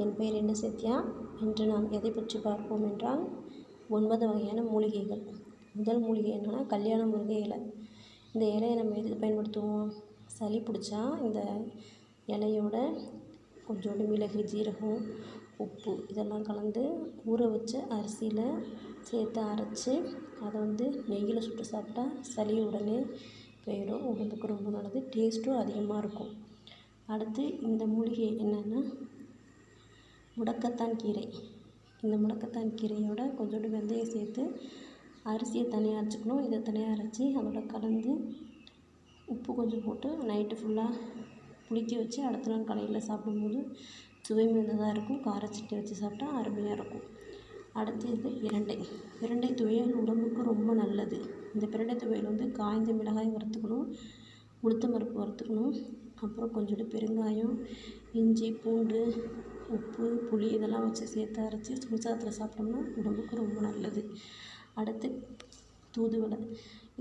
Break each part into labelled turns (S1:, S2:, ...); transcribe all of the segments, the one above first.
S1: என் பெயர் என்ன சத்யா. இன்று நாம் எதை பற்றி பார்ப்போம் என்றால் 9 வகையான மூலிகைகள். முதல் மூலிகை என்னென்னா கல்யாண முருங்கை இலை. இந்த இலையை நம்ம எதுக்கு பயன்படுத்துவோம்? சளி பிடிச்சா இந்த இலையோட கொஞ்சோண்டு மிளகு, ஜீரகம், உப்பு இதெல்லாம் கலந்து ஊற வச்ச அரிசியில் சேர்த்து அரைச்சி அதை நெய்யில் சுட்டு சாப்பிட்டா சளி உடனே போயிடும். உடம்புக்கு ரொம்ப நல்லது. டேஸ்ட்டும் அதிகமாக இருக்கும். அடுத்து இந்த மூலிகை என்னென்னா முடக்கத்தான் கீரை. இந்த முடக்கத்தான் கீரையோட கொஞ்சோண்டு வெந்தயம் சேர்த்து அரிசியை தனியாக அரைச்சிக்கணும். இதை தனியாக அரைச்சி அதோட கலந்து உப்பு கொஞ்சம் போட்டு நைட்டு ஃபுல்லாக புளிக்க வச்சு அடுத்த நாள் காலையில் சாப்பிடும்போது சுவை மிகுந்ததாக இருக்கும். காரச்சட்டை வச்சு சாப்பிட்டா அருமையாக இருக்கும். அடுத்து இது பிரண்டை துவையல் உடம்புக்கு ரொம்ப நல்லது. இந்த பிரண்டை துவையல் காய்ந்த மிளகாய் வறுத்துக்கணும், உளுத்தம் பருப்பு வறுத்துக்கணும், அப்புறம் கொஞ்சோண்டு பெருங்காயம், இஞ்சி, பூண்டு, உப்பு, புளி இதெல்லாம் வச்சு சேர்த்து அரைச்சி சுடுசாதத்தில் சாப்பிட்டோம்னா உடம்புக்கு ரொம்ப நல்லது. அடுத்து தூதுவளை.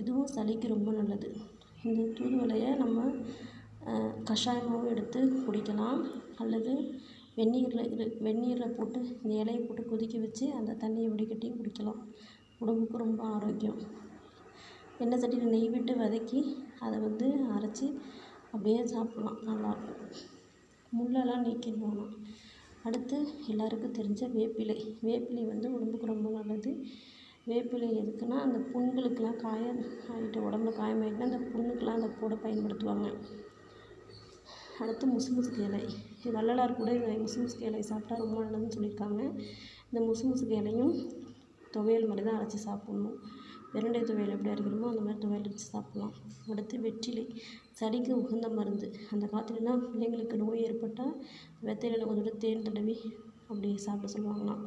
S1: இதுவும் சளிக்கு ரொம்ப நல்லது. இந்த தூதுவளையை நம்ம கஷாயமாகவும் எடுத்து குடிக்கலாம், அல்லது வெந்நீரில் போட்டு இந்த இலையை போட்டு கொதிக்க வச்சு அந்த தண்ணியை வடிகட்டி குடிக்கலாம். உடம்புக்கு ரொம்ப ஆரோக்கியம். எண்ணெய் சட்டியில் நெய் விட்டு வதக்கி அதை அரைச்சி அப்படியே சாப்பிட்லாம், நல்லாயிருக்கும். முள்ளெல்லாம் நீக்கிடுவாங்க. அடுத்து எல்லாருக்கும் தெரிஞ்ச வேப்பிலை. வேப்பிலை உடம்புக்கு ரொம்ப நல்லது. வேப்பிலை எதுக்குன்னா அந்த புண்களுக்கெல்லாம் காயம் ஆகிட்டு உடம்புல காயமாகிட்டுனா அந்த புண்ணுக்கெலாம் அதை போட பயன்படுத்துவாங்க. அடுத்து முசுமுசுக்கு இலை. வள்ளலார் கூட இந்த முசுமுசுக்கு இலையை சாப்பிட்டா ரொம்ப நல்லதுன்னு சொல்லியிருக்காங்க. இந்த முசுமுசுக்கு இலையும் துவையல் மாதிரி தான் அரைச்சி சாப்பிட்ணும். பிரண்டை துவையல் எப்படி அரைக்கிறோமோ அந்த மாதிரி துவையல் வச்சு சாப்பிட்லாம். அடுத்து வெற்றிலை. சளிக்கு உகந்த மருந்து. அந்த காலத்துலலாம் பிள்ளைங்களுக்கு நோய் ஏற்பட்டால் வெத்தலையில் கொஞ்சோண்டு தேன் தடவி அப்படி சாப்பிட சொல்லுவாங்களாம்.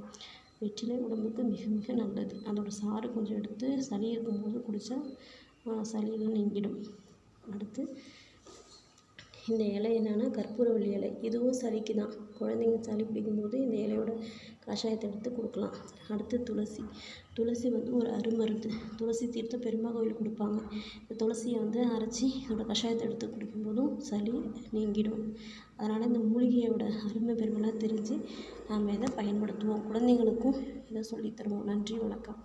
S1: வெற்றிலை உடம்புக்கு மிக மிக நல்லது. அதோடய சாறு கொஞ்சம் எடுத்து சளி இருக்கும்போது குடித்தா சளியெல்லாம் நீங்கிடும். அடுத்து இந்த இலை என்னென்னா கற்பூரவள்ளி இலை. இதுவும் சளிக்கு தான். குழந்தைங்க சளி பிடிக்கும்போது இந்த இலையோட கஷாயத்தை எடுத்து கொடுக்கலாம். அடுத்து துளசி ஒரு அருமருந்து. துளசி தீர்த்தம் பெருமாள் கோயில் கொடுப்பாங்க. இந்த துளசியை அரைச்சி அதோட கஷாயத்தை எடுத்து குடிக்கும்போதும் சளி நீங்கிடும். அதனால் இந்த மூலிகையோட அருமை பெருமைலாம் தெரிஞ்சு நாம் இதை பயன்படுத்துவோம். குழந்தைங்களுக்கும் இதை சொல்லித்தருவோம். நன்றி, வணக்கம்.